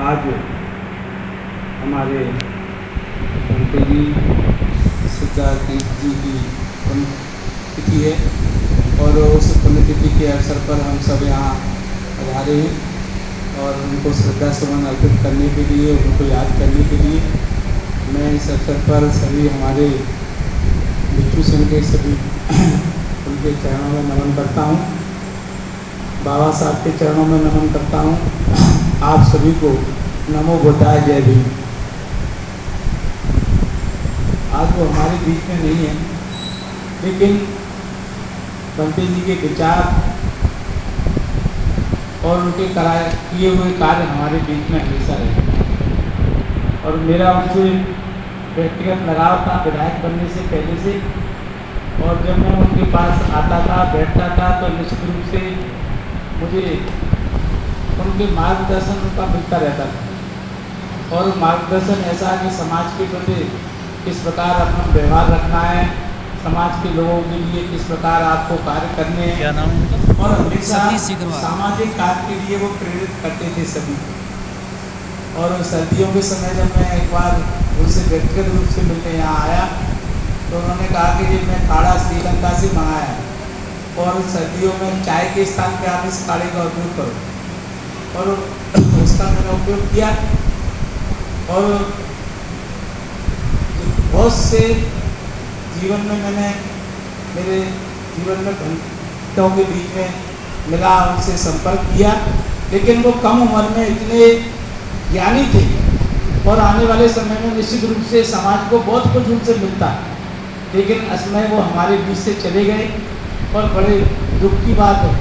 आज हमारे पंडित जी सिद्धार्थ जी की पुण्यतिथि है और उस पुण्यतिथि के अवसर पर हम सब यहाँ पधारे हैं और उनको श्रद्धा सुमन अर्पित करने के लिए, उनको याद करने के लिए मैं इस अवसर पर सभी हमारे भिक्षु संघ के सभी उनके चरणों में नमन करता हूँ। बाबा साहब के चरणों में नमन करता हूँ। आप सभी को नमो बुद्धाय, जय भीम। आज वो हमारे बीच में नहीं है, लेकिन पंडित जी के विचार और उनके किए हुए कार्य हमारे बीच में हमेशा रहे और मेरा उनसे व्यक्तिगत लगाव था विधायक बनने से पहले से। और जब मैं उनके पास आता था, बैठता था, तो निश्चित रूप से मुझे उनके मार्गदर्शन उनका मिलता रहता था और मार्गदर्शन ऐसा कि समाज के प्रति किस प्रकार अपना व्यवहार रखना है, समाज के लोगों के लिए किस प्रकार आपको कार्य करने हैं, क्या नाम है उनका? और हमेशा सामाजिक कार्य के लिए वो प्रेरित करते थे सभी। और सर्दियों के समय जब मैं एक बार उनसे व्यक्तिगत रूप से मिलने यहाँ आया तो उन्होंने कहा कि ये मैं काढ़ा श्रीलंका से मंगाया है और सर्दियों में चाय के स्थान पे आप इस काढ़े का उपयोग करो। और उसका मैंने उपयोग किया और बहुत से जीवन में मैंने मेरे जीवन में घंटों के बीच में मिला, उनसे संपर्क किया, लेकिन वो कम उम्र में इतने ज्ञानी थे और आने वाले समय में निश्चित रूप से समाज को बहुत कुछ उनसे मिलता, लेकिन असमय वो हमारे बीच से चले गए और बड़े दुख की बात है।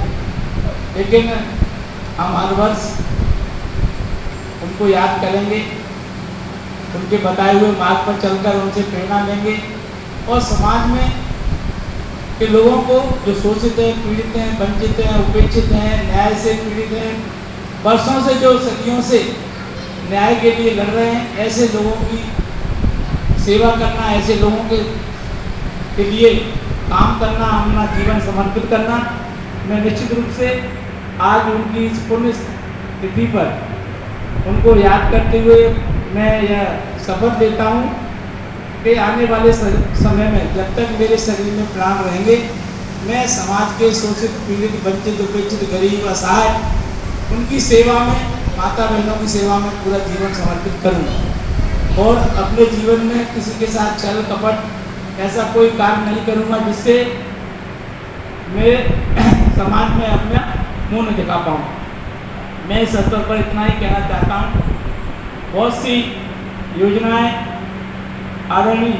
लेकिन हम हर वर्ष उनको याद करेंगे, उनके बताए हुए मार्ग पर चलकर उनसे प्रेरणा लेंगे और समाज में के लोगों को जो शोषित हैं, पीड़ित हैं, वंचित हैं, उपेक्षित हैं, न्याय से पीड़ित हैं, वर्षों से जो सदियों से न्याय के लिए लड़ रहे हैं, ऐसे लोगों की सेवा करना, ऐसे लोगों के लिए काम करना, अपना जीवन समर्पित करना। मैं निश्चित रूप से आज उनकी इस पुण्य तिथि पर उनको याद करते हुए मैं यह शपथ लेता हूँ कि आने वाले समय में जब तक मेरे शरीर में प्राण रहेंगे, मैं समाज के शोषित, पीड़ित, वंचित, उपेक्षित, गरीब, असहाय उनकी सेवा में, माता बहनों की सेवा में पूरा जीवन समर्पित करूँगा और अपने जीवन में किसी के साथ छल कपट ऐसा कोई कार्य नहीं करूँगा जिससे मैं समाज में अपना मुँह न दिखा पाऊँ। मैं इस अवसर पर इतना ही कहना चाहता हूँ, बहुत सी योजनाएं आदरणीय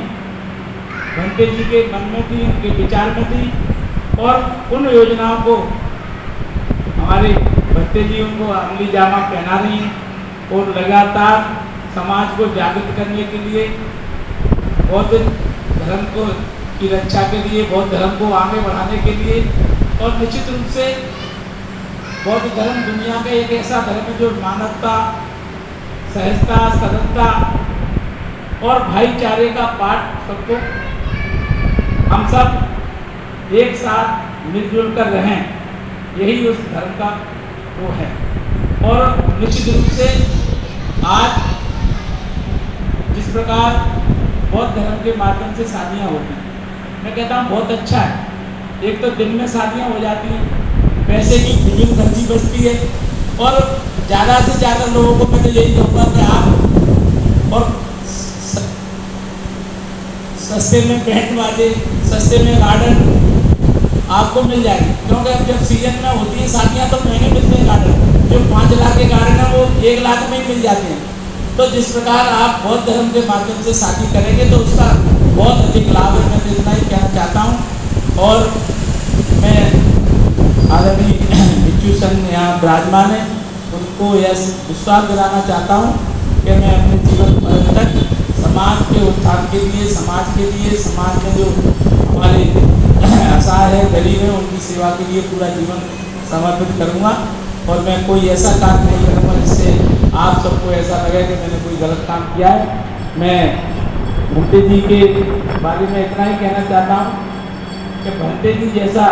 पंडित जी के मन में थी, उनके विचार में थी और उन योजनाओं को हमारे भट्टे जी उनको अमली जामा पहना रही हैं और लगातार समाज को जागृत करने के लिए, बौद्ध धर्म को की रक्षा के लिए, बौद्ध धर्म को आगे बढ़ाने के लिए। और निश्चित रूप से बौद्ध धर्म दुनिया का एक ऐसा धर्म है जो मानवता, सहजता, सरलता और भाईचारे का पाठ सबको, हम सब एक साथ मिलजुल कर रहें, यही उस धर्म का वो है। और निश्चित रूप से आज जिस प्रकार बौद्ध धर्म के माध्यम से शादियाँ होती हैं, मैं कहता हूँ बहुत अच्छा है। एक तो दिन में शादियाँ हो जाती हैं, पैसे की फिजूल खर्ची बचती है और ज़्यादा से ज़्यादा लोगों को मैं तो यही कहूँगा कि आप और सस्ते में बैंड बाजे, सस्ते में गार्डन आपको मिल जाएगी, क्योंकि अब जब सीजन में होती है शादियाँ तो महंगे मिलते हैं गार्डन। जो 5 लाख के गार्डन है वो 1 लाख में ही मिल जाते हैं। तो जिस प्रकार आप बौद्ध धर्म के माध्यम से शादी करेंगे तो उसका बहुत अधिक लाभ है। मैं इतना ही कहना चाहता हूँ और मैं आदरणीय भिक्षु संघ यहाँ विराजमान है, उनको यह विश्वास दिलाना चाहता हूँ कि मैं अपने जीवन तक समाज के उत्थान के लिए, समाज में जो हमारे असहाय है, गरीब है, उनकी सेवा के लिए पूरा जीवन समर्पित करूँगा और मैं कोई ऐसा काम नहीं करूँगा जिससे आप सबको ऐसा लगे कि मैंने कोई गलत काम किया है। मैं भंटे जी के बारे में इतना ही कहना चाहता हूँ कि भंटे जी जैसा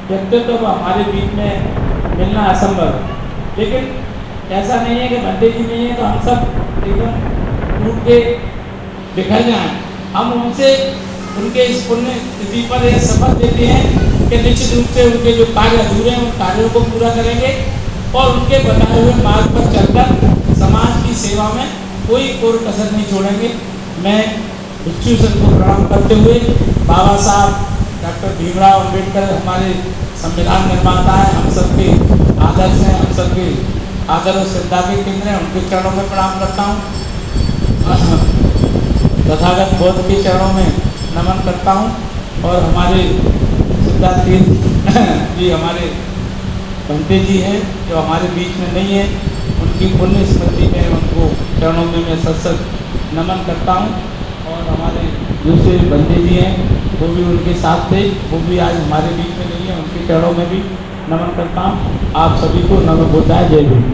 व्यक्तित्व तो हमारे बीच में मिलना असंभव है, लेकिन ऐसा नहीं है कि भंते जी नहीं है तो हम सब एकदम टूट के बिखर जाएं। हम उनसे उनके इस पुण्य तिथि पर यह शपथ देते हैं कि निश्चित रूप से उनके जो कार्य अधूरे हैं उन कार्यों को पूरा करेंगे और उनके बताए हुए मार्ग पर चलकर समाज की सेवा में कोई कोर कसर नहीं छोड़ेंगे। मैं भिक्षु संघ को प्रणाम करते हुए बाबा साहब डॉक्टर भीमराव अम्बेडकर हमारे संविधान निर्माता हैं, हम सबके आदर्श हैं, हम सबके आदर और श्रद्धा के केंद्र हैं, उनके चरणों में प्रणाम करता हूँ। तथागत बुद्ध के चरणों में नमन करता हूँ और हमारे सिद्धार्थ जी हमारे भंते जी हैं जो हमारे बीच में नहीं है, उनकी पुण्य स्मृति में उनको चरणों में मैं सत्सत नमन करता हूँ। और हमारे दूसरे भंते जी हैं वो भी उनके साथ थे, वो भी आज हमारे बीच में नहीं है, उनके चरणों में भी नमन करता हूँ। आप सभी को नमो बुद्धाय, जय भीम।